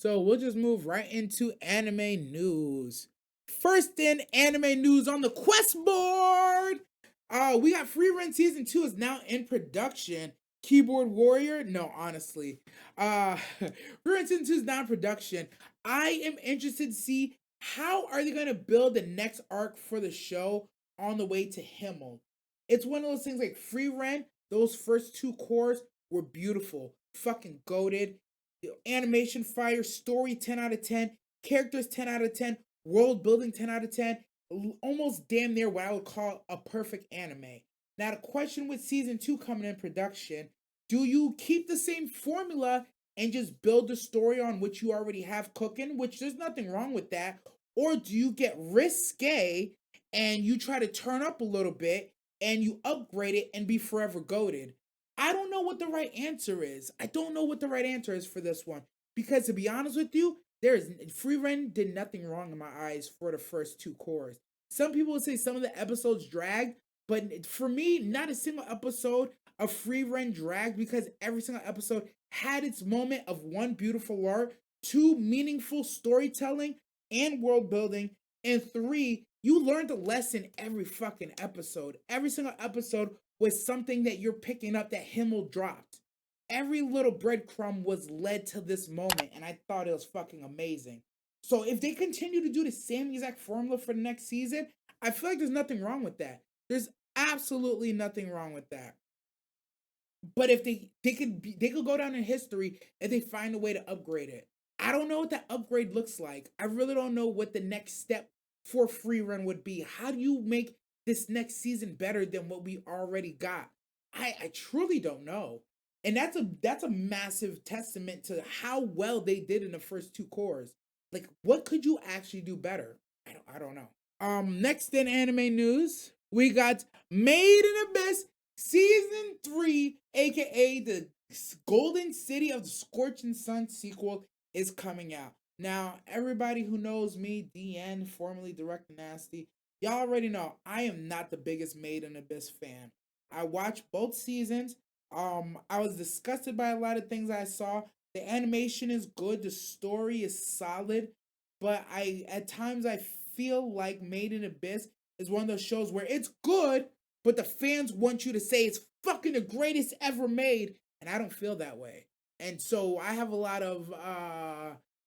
So we'll just move right into anime news. First in anime news on the quest board. We got Frieren season 2 is now in production. Keyboard Warrior? No, honestly. Frieren season 2 is now in production. I am interested to see how are they gonna build the next arc for the show on the way to HIMmel. It's one of those things like Frieren, those first two cores were beautiful. Fucking goated, animation fire, story 10 out of 10, characters 10 out of 10, world building 10 out of 10, almost damn near what I would call a perfect anime. Now, the question with season 2 coming in production, do you keep the same formula and just build the story on what you already have cooking, which there's nothing wrong with that, or do you get risque and you try to turn up a little bit and you upgrade it and be forever goaded? I don't know what the right answer is. I don't know what the right answer is for this one. Because to be honest with you, Frieren did nothing wrong in my eyes for the first two cores. Some people would say some of the episodes dragged, but for me, not a single episode of Frieren dragged because every single episode had its moment of one, beautiful art, two, meaningful storytelling and world building, and three, you learned a lesson every fucking episode. Every single episode was something that you're picking up that HIMmel dropped. Every little breadcrumb was led to this moment, and I thought it was fucking amazing. So if they continue to do the same exact formula for the next season, I feel like there's nothing wrong with that. There's absolutely nothing wrong with that. But if they could go down in history if they find a way to upgrade it. I don't know what that upgrade looks like. I really don't know what the next step for Frieren would be. How do you make this next season better than what we already got? I truly don't know. And that's a massive testament to how well they did in the first two cores. Like, what could you actually do better? I don't know. Next in anime news, we got Made in Abyss Season 3, aka the Golden City of the Scorching Sun sequel, is coming out. Now, everybody who knows me, DN, formerly Direct Nasty, y'all already know I am not the biggest Made in Abyss fan. I watched both seasons. I was disgusted by a lot of things I saw. The animation is good, the story is solid, but I at times I feel like Made in Abyss is one of those shows where it's good, but the fans want you to say it's fucking the greatest ever made, and I don't feel that way. And so I have a lot of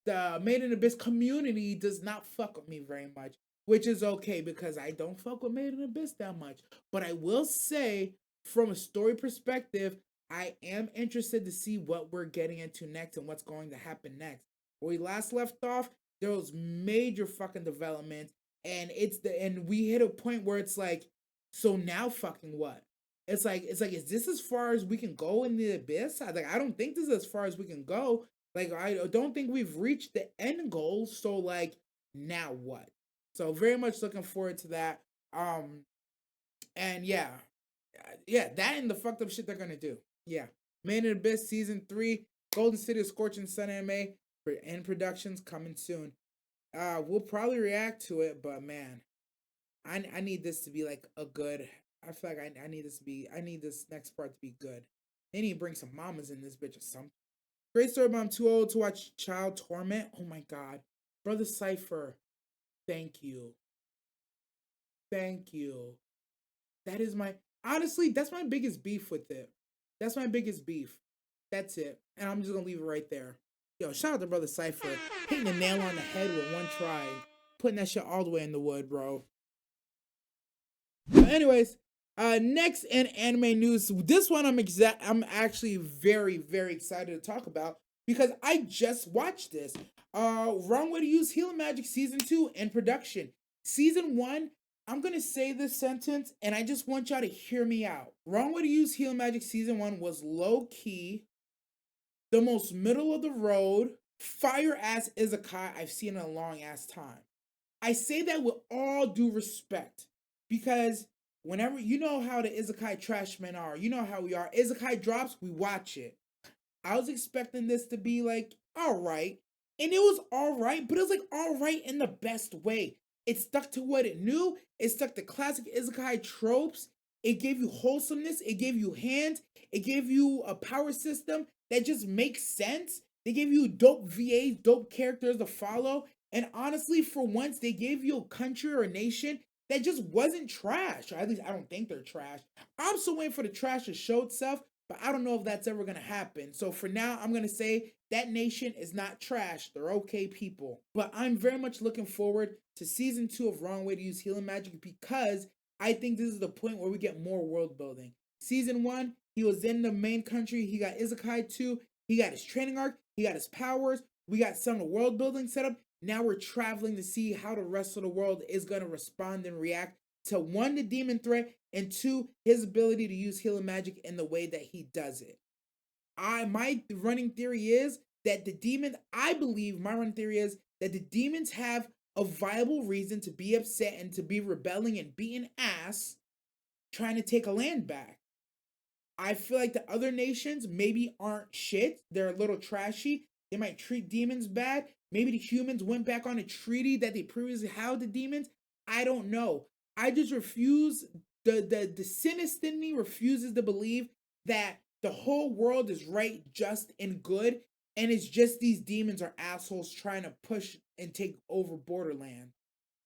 the Made in Abyss community does not fuck with me very much, which is okay because I don't fuck with Made in Abyss that much. But I will say, from a story perspective, I am interested to see what we're getting into next and what's going to happen next. Where we last left off, there was major fucking development, and we hit a point where it's like, so now fucking what? It's like is this as far as we can go in the abyss? I don't think this is as far as we can go. Like I don't think we've reached the end goal. So like now what? So very much looking forward to that. Um and yeah, that and the fucked up shit they're gonna do. Yeah, Made in Abyss season 3, Golden City of Scorching Sun anime for end productions coming soon. We'll probably react to it, but man, I need this to be like a good. I feel like I need this to be. I need this next part to be good. They need to bring some mamas in this bitch or something. Great story, but I'm too old to watch child torment. Oh my god, brother Cipher, thank you, thank you. That is my honestly. That's my biggest beef with it. That's my biggest beef. That's it, and I'm just gonna leave it right there. Yo, shout out to brother Cipher, hitting the nail on the head with one try, putting that shit all the way in the wood, bro. But anyways, next in anime news, this one I'm actually very excited to talk about because I just watched this. Wrong Way to Use Healing Magic season 2 in production. Season 1, I'm gonna say this sentence and I just want y'all to hear me out. Wrong Way to Use Healing Magic season 1 was low key, the most middle of the road, fire ass Izakai I've seen in a long ass time. I say that with all due respect because whenever you know how the Izakai trash men are, you know how we are. Izakai drops, we watch it. I was expecting this to be like, all right. And it was all right, but it was like all right in the best way. It stuck to what it knew, it stuck to classic Izakai tropes. It gave you wholesomeness, it gave you hands, it gave you a power system that just makes sense. They gave you dope VAs, dope characters to follow. And honestly, for once, they gave you a country or a nation that just wasn't trash. Or at least I don't think they're trash. I'm still waiting for the trash to show itself, but I don't know if that's ever gonna happen. So for now, I'm gonna say that nation is not trash. They're okay people. But I'm very much looking forward to season 2 of Wrong Way to Use Healing Magic because I think this is the point where we get more world building. Season 1, he was in the main country. He got Isekai 2. He got his training arc. He got his powers. We got some of the world building set up. Now we're traveling to see how the rest of the world is going to respond and react to one, the demon threat, and two, his ability to use healing magic in the way that he does it. My running theory is that the demon, I believe my running theory is that the demons have a viable reason to be upset and to be rebelling and beating ass trying to take a land back. I feel like the other nations maybe aren't shit. They're a little trashy. They might treat demons bad. Maybe the humans went back on a treaty that they previously had with the demons. I don't know. I just refuse. The sinister in me refuses to believe that the whole world is right, just, and good, and it's just these demons are assholes trying to push and take over borderland.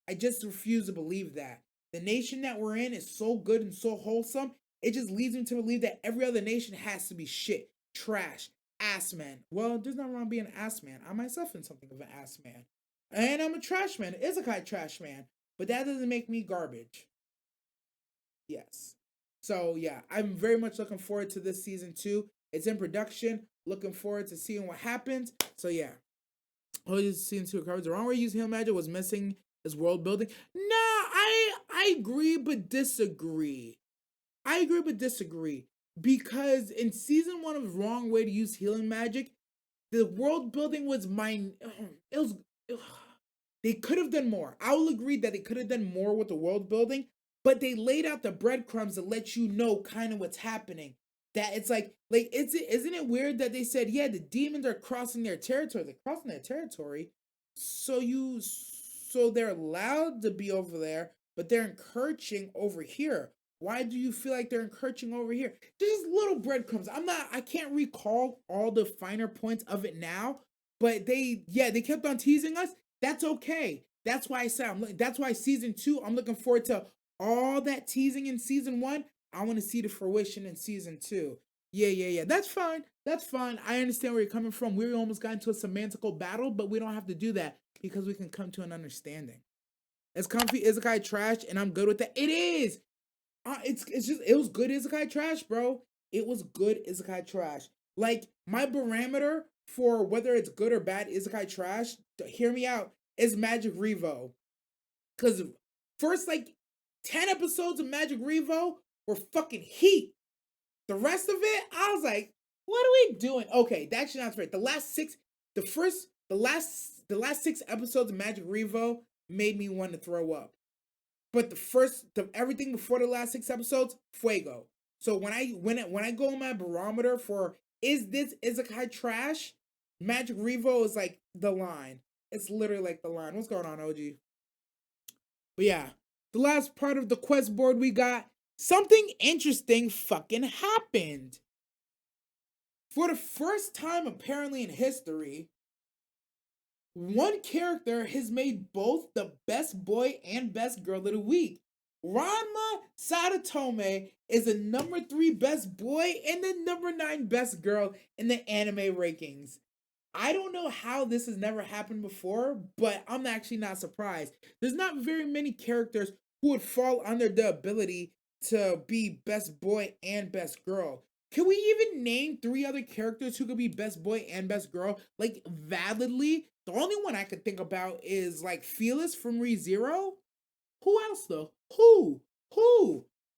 I just refuse to believe that. The nation that we're in is so good and so wholesome, it just leads me to believe that every other nation has to be shit, trash, ass man. Well, there's nothing wrong being an ass man. I myself am something of an ass man. And I'm a trash man, Isekai trash man. But that doesn't make me garbage. Yes. So yeah, I'm very much looking forward to this season 2. It's in production. Looking forward to seeing what happens. So yeah. Oh, this season 2 covers the wrong way to use healing magic was missing is world building. Nah, I agree but disagree. I agree but disagree. Because in season 1 of Wrong Way to Use Healing Magic, the world building was mine. It was. They could have done more. I will agree that they could have done more with the world building, but they laid out the breadcrumbs to let you know kind of what's happening. That it's like isn't it weird that they said, yeah, the demons are crossing their territory. They're crossing their territory. So they're allowed to be over there, but they're encroaching over here. Why do you feel like they're encroaching over here? Just little breadcrumbs. I can't recall all the finer points of it now, but they kept on teasing us. That's okay. That's why I said that's why season 2, I'm looking forward to all that teasing in season 1. I want to see the fruition in season 2. Yeah. That's fine. That's fine. I understand where you're coming from. We almost got into a semantical battle, but we don't have to do that because we can come to an understanding. Is Comfy Isekai trash and I'm good with that? It is. It's just it was good Isekai trash, bro. It was good Isekai trash. Like my barometer for whether it's good or bad Isekai trash, hear me out, is Magic Revo. Cause first like 10 episodes of Magic Revo were fucking heat. The rest of it, I was like, what are we doing? Okay, that's not right. The last 6 episodes of Magic Revo made me want to throw up. But everything before the last 6 episodes, fuego. So when I go on my barometer for is this Isekai trash, Magic Revo is like the line. It's literally like the line. What's going on, OG? But yeah, the last part of the quest board we got, something interesting fucking happened. For the first time apparently in history, one character has made both the best boy and best girl of the week. Ranma Sadatome is the number 3 best boy and the number 9 best girl in the anime rankings. I don't know how this has never happened before, but I'm actually not surprised. There's not very many characters who would fall under the ability to be best boy and best girl. Can we even name 3 other characters who could be best boy and best girl, like validly? The only one I could think about is like Felis from ReZero. Who else though? Who?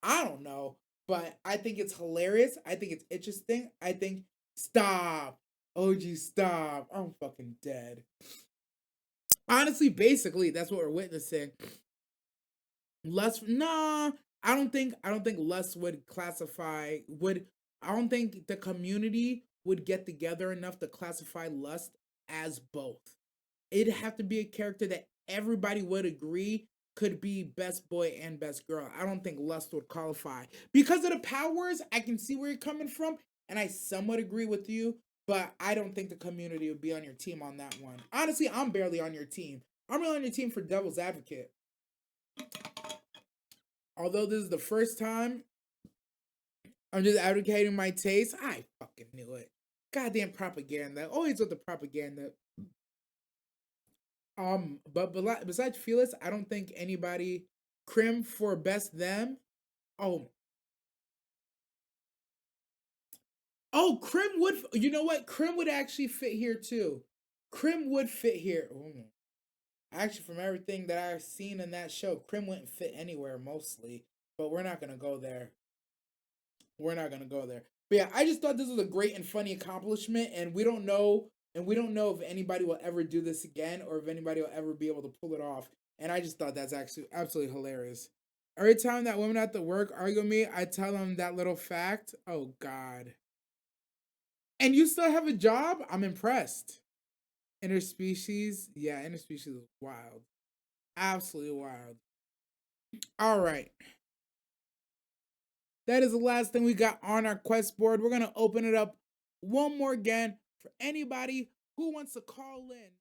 I don't know. But I think it's hilarious. I think it's interesting. I think stop. OG, stop. I'm fucking dead. Honestly, basically, that's what we're witnessing. Lust, nah. I don't think Lust would classify would I don't think the community would get together enough to classify Lust as both. It'd have to be a character that everybody would agree could be best boy and best girl. I don't think Lust would qualify. Because of the powers, I can see where you're coming from, and I somewhat agree with you. but I don't think the community would be on your team on that one. Honestly, I'm barely on your team. I'm really on your team for Devil's Advocate. Although this is the first time I'm just advocating my taste, I fucking knew it. Goddamn propaganda. Always with the propaganda. But besides Felix, I don't think anybody Crim for best them. Oh, Crim would. You know what? Crim would actually fit here too. Crim would fit here. Ooh. Actually, from everything that I've seen in that show, Crim wouldn't fit anywhere mostly. But we're not gonna go there. We're not gonna go there. But yeah, I just thought this was a great and funny accomplishment, and we don't know, if anybody will ever do this again, or if anybody will ever be able to pull it off. And I just thought that's actually absolutely hilarious. Every time that women at the work argue with me, I tell them that little fact. Oh God. And you still have a job? I'm impressed. Interspecies, yeah, interspecies is wild. Absolutely wild. All right. That is the last thing we got on our quest board. We're going to open it up one more again for anybody who wants to call in.